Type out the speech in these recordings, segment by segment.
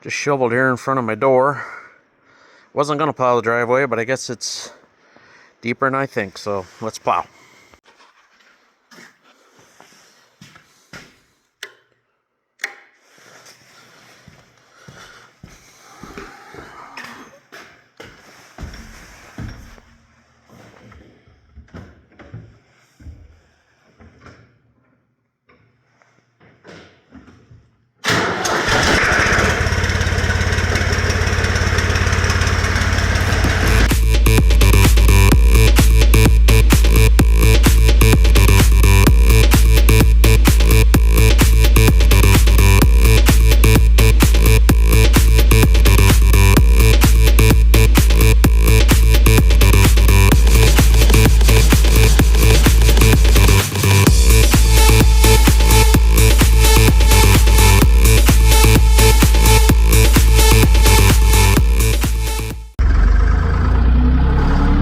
Just shoveled here in front of my door. Wasn't gonna plow the driveway, but I guess it's deeper than I think, so let's plow.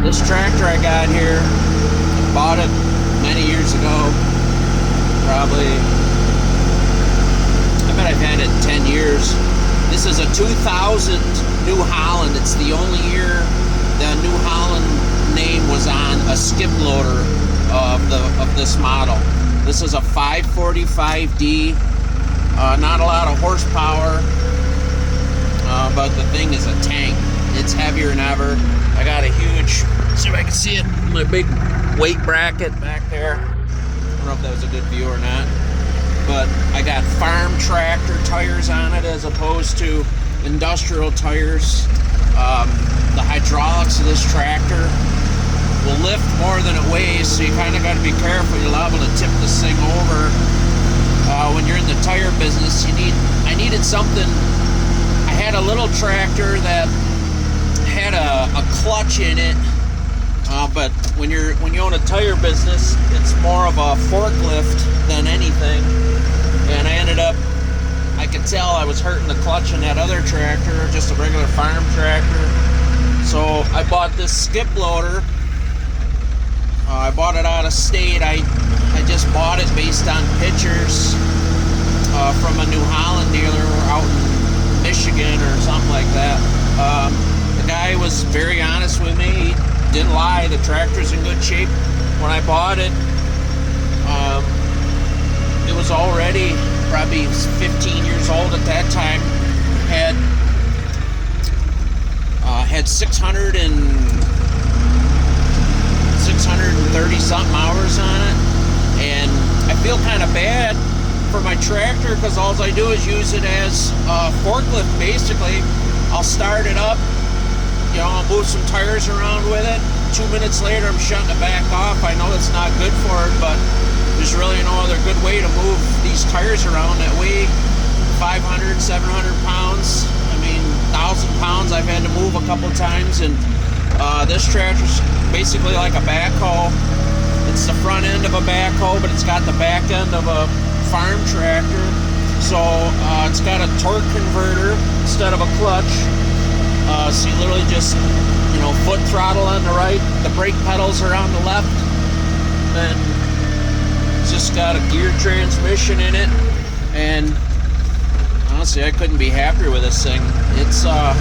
This tractor I got here, bought it many years ago, probably, I bet I've had it 10 years. This is a 2000 New Holland. It's the only year the New Holland name was on a skip loader of this model. This is a 545D, not a lot of horsepower, but the thing is a tank. It's heavier than ever. I got a huge, see if I can see it, my big weight bracket back there. I don't know if that was a good view or not. But I got farm tractor tires on it as opposed to industrial tires. The hydraulics of this tractor will lift more than it weighs, so you kind of got to be careful. You're liable to tip this thing over. When you're in the tire business, I needed something. I had a little tractor that had a clutch in it, but when you own a tire business, it's more of a forklift than anything. And I could tell I was hurting the clutch in that other tractor, just a regular farm tractor. So I bought this skip loader. I bought it out of state. I just bought it based on pictures from a New Holland dealer out in Michigan or something like that. The guy was very honest with me. He didn't lie. The tractor's in good shape. When I bought it, it was already probably 15 years old at that time. Had 630 something hours on it, and I feel kind of bad for my tractor because all I do is use it as a forklift. Basically, I'll start it up. I'll move some tires around with it. 2 minutes later, I'm shutting it back off. I know it's not good for it, but there's really no other good way to move these tires around that weigh 500, 700 pounds. I mean, 1,000 pounds I've had to move a couple times, and this tractor's basically like a backhoe. It's the front end of a backhoe, but it's got the back end of a farm tractor. So it's got a torque converter instead of a clutch. So you literally just, foot throttle on the right, the brake pedals are on the left, and it's just got a gear transmission in it. And honestly, I couldn't be happier with this thing. It's I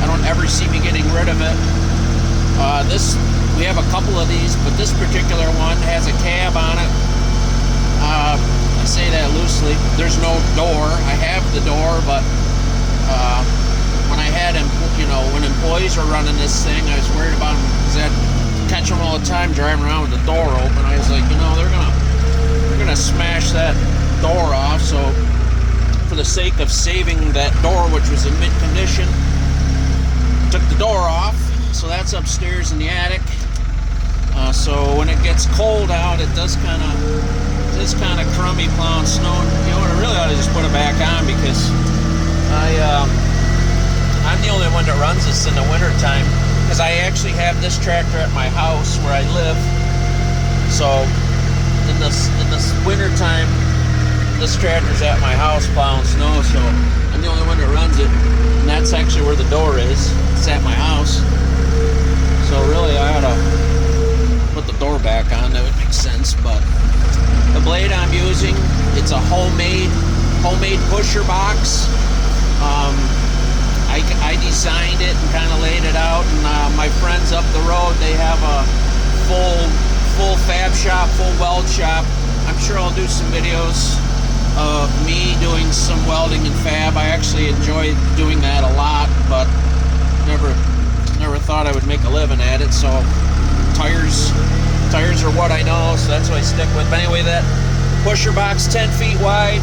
don't ever see me getting rid of it. We have a couple of these, but this particular one has a cab on it. I say that loosely. There's no door. I have the door, but when I had him, when employees were running this thing, I was worried about them because I'd catch them all the time driving around with the door open. I was like, they're gonna smash that door off. So for the sake of saving that door, which was in mint condition, took the door off. So that's upstairs in the attic. So when it gets cold out, it does kind of crummy plowing snow. I really ought to just put it back on because I'm the only one that runs this in the wintertime, because I actually have this tractor at my house where I live. So in this wintertime, this tractor's at my house plowing snow, so I'm the only one that runs it. And that's actually where the door is. It's at my house. So really I ought to put the door back on. That would make sense. But the blade I'm using, it's a homemade pusher box. my friends up the road, they have a full fab shop, full weld shop. I'm sure I'll do some videos of me doing some welding and fab. I actually enjoy doing that a lot, but never thought I would make a living at it. So tires are what I know, so that's what I stick with. But anyway, that pusher box, 10 feet wide.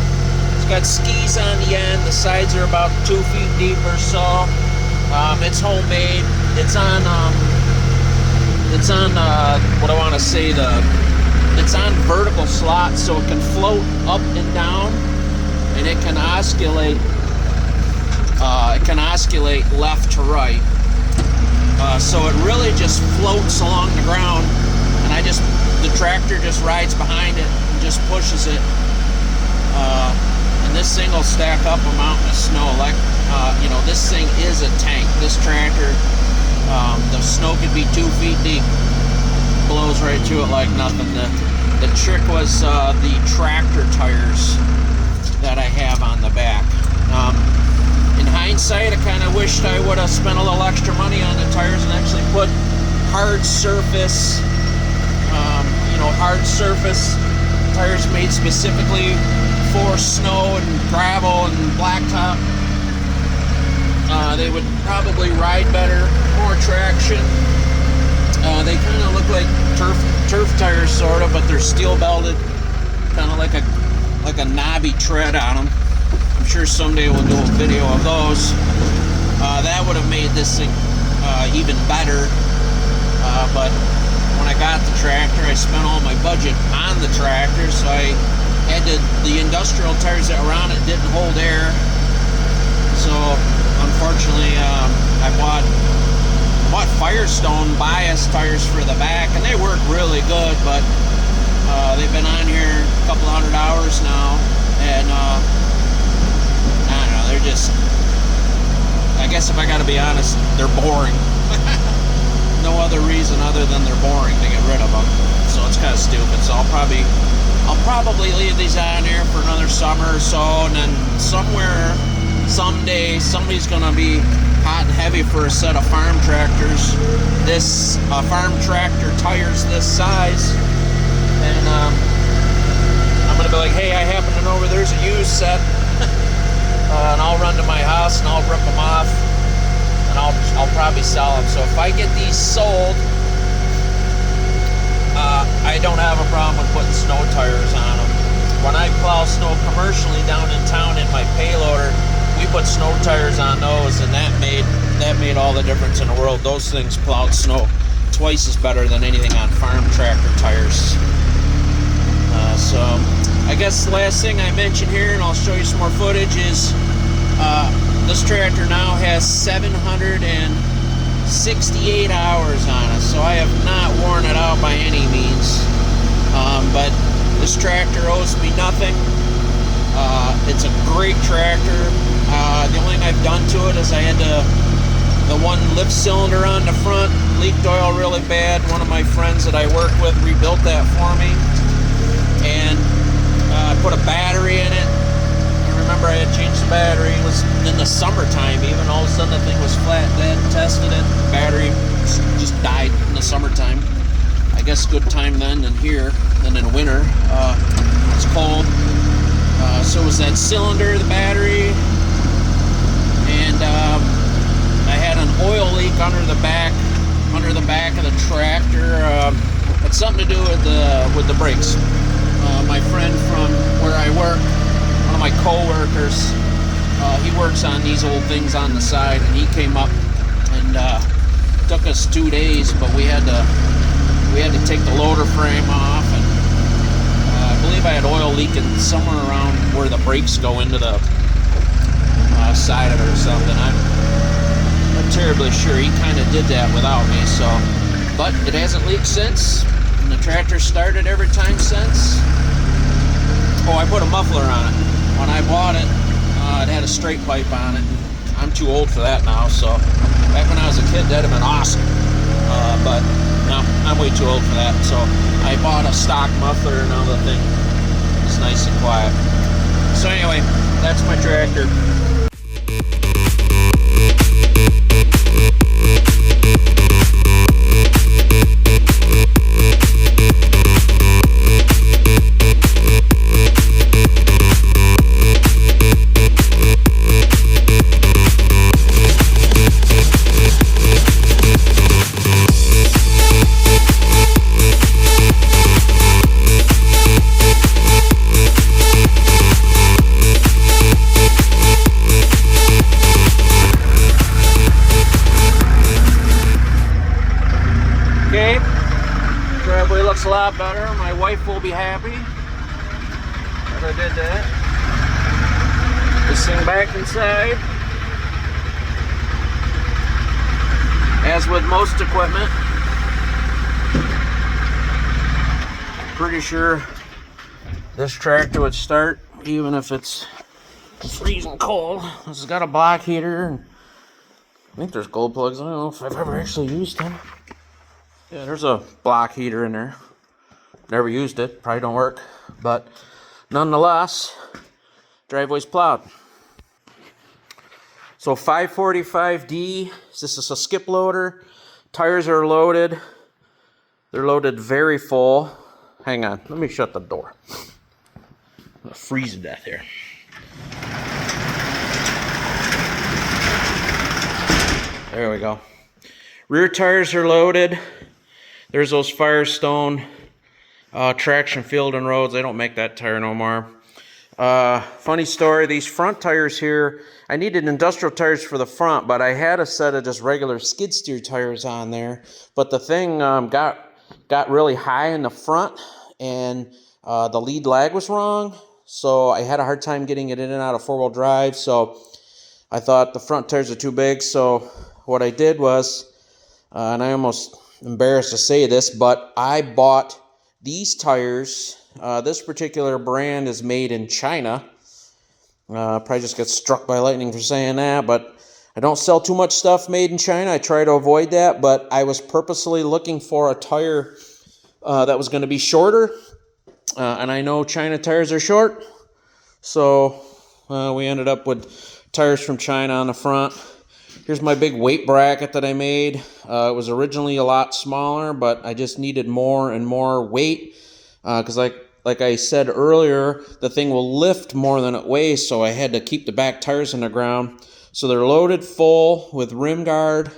It's got skis on the end. The sides are about 2 feet deep or so. It's homemade. It's on what I want to say, it's on vertical slots, so it can float up and down, and it can oscillate. It can oscillate left to right. So it really just floats along the ground, and the tractor just rides behind it and just pushes it. And this thing will stack up a mountain of snow. Like, this thing is a tank. This tractor, the snow could be 2 feet deep. Blows right through it like nothing. The trick was the tractor tires that I have on the back. In hindsight, I kind of wished I would have spent a little extra money on the tires and actually put hard surface tires made specifically for snow and gravel and blacktop. They would probably ride better, more traction. They kind of look like turf tires, sort of, but they're steel belted, kind of like a knobby tread on them. I'm sure someday we'll do a video of those. That would have made this thing even better. But when I got the tractor, I spent all my budget on the tractor, so I had the industrial tires that were on it didn't hold air. So unfortunately, I bought Firestone bias tires for the back, and they work really good, but they've been on here a couple hundred hours now, and I don't know, they're just, I guess if I gotta be honest, they're boring. No other reason other than they're boring to get rid of them. So it's kind of stupid. So I'll probably leave these on here for another summer or so, and then someday somebody's gonna be hot and heavy for a set of farm tractors. This farm tractor tires this size, and I'm gonna be like, hey, I happen to know where there's a used set, and I'll run to my house and I'll rip them off, and I'll probably sell them. So if I get these sold, I don't have a problem with putting snow tires on them. When I plow snow commercially down in town in my payloader, we put snow tires on those, and that made all the difference in the world. Those things plowed snow twice as better than anything on farm tractor tires. So I guess the last thing I mentioned here, and I'll show you some more footage, is this tractor now has 768 hours on it, so I have not worn it out by any means. But this tractor owes me nothing. It's a great tractor. The only thing I've done to it is I had the one lift cylinder on the front leaked oil really bad. One of my friends that I work with rebuilt that for me, and I put a battery in it. I remember I had changed the battery. It was in the summertime even. All of a sudden the thing was flat dead. Tested it. The battery just died in the summertime. I guess good time then than here, than in winter. It's cold. So it was that cylinder, the battery, and I had an oil leak under the back of the tractor. Had something to do with the brakes. My friend from where I work, one of my co-workers, he works on these old things on the side, and he came up and took us 2 days, but we had to take the loader frame off, and I believe I had oil leaking somewhere around where the brakes go into the side of it or something. I'm not terribly sure. He kind of did that without me, so, but it hasn't leaked since, and the tractor started every time since. Oh, I put a muffler on it. When I bought it, it had a straight pipe on it. I'm too old for that now, so back when I was a kid, that'd have been awesome. But no, I'm way too old for that. So I bought a stock muffler, and now the thing is nice and quiet. So anyway, that's my tractor. a lot better. My wife will be happy that I did that. This thing back inside. As with most equipment, pretty sure this tractor would start even if it's freezing cold. This has got a block heater. I think there's gold plugs. I don't know if I've ever actually used them. Yeah, there's a block heater in there. Never used it. Probably don't work. But nonetheless, driveway's plowed. So 545D. This is a skip loader. Tires are loaded. They're loaded very full. Hang on. Let me shut the door. I'm going to freeze to death here. There we go. Rear tires are loaded. There's those Firestone traction field and roads. They don't make that tire no more. Funny story, these front tires here, I needed industrial tires for the front, but I had a set of just regular skid steer tires on there. But the thing got really high in the front, and the lead lag was wrong. So I had a hard time getting it in and out of four-wheel drive. So I thought the front tires are too big. So what I did was, and I almost embarrassed to say this, but I bought these tires. This particular brand is made in China. Probably just got struck by lightning for saying that, but I don't sell too much stuff made in China. I try to avoid that, but I was purposely looking for a tire that was going to be shorter, and I know China tires are short, so we ended up with tires from China on the front. Here's my big weight bracket that I made. It was originally a lot smaller, but I just needed more and more weight because like I said earlier, the thing will lift more than it weighs, so I had to keep the back tires in the ground. So they're loaded full with rim guard.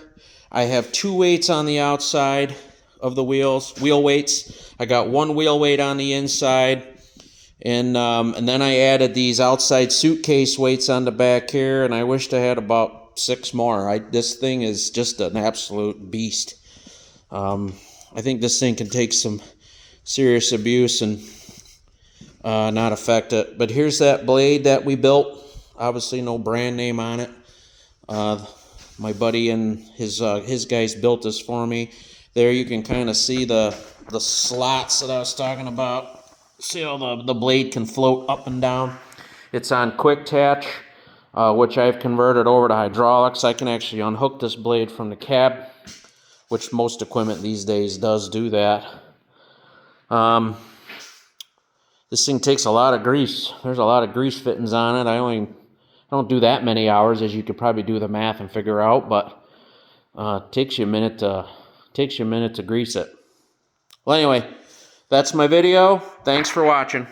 I have 2 weights on the outside of the wheels, wheel weights. I got 1 wheel weight on the inside, and then I added these outside suitcase weights on the back here, and I wished I had about 6 more. This thing is just an absolute beast. I think this thing can take some serious abuse and not affect it. But here's that blade that we built. Obviously no brand name on it. My buddy and his guys built this for me. There you can kind of see the slots that I was talking about. See how the blade can float up and down. It's on quick attach, which I've converted over to hydraulics. I can actually unhook this blade from the cab, which most equipment these days does do that. This thing takes a lot of grease. There's a lot of grease fittings on it. I don't do that many hours, as you could probably do the math and figure out, but it takes you a minute to grease it. Well, anyway, that's my video. Thanks for watching.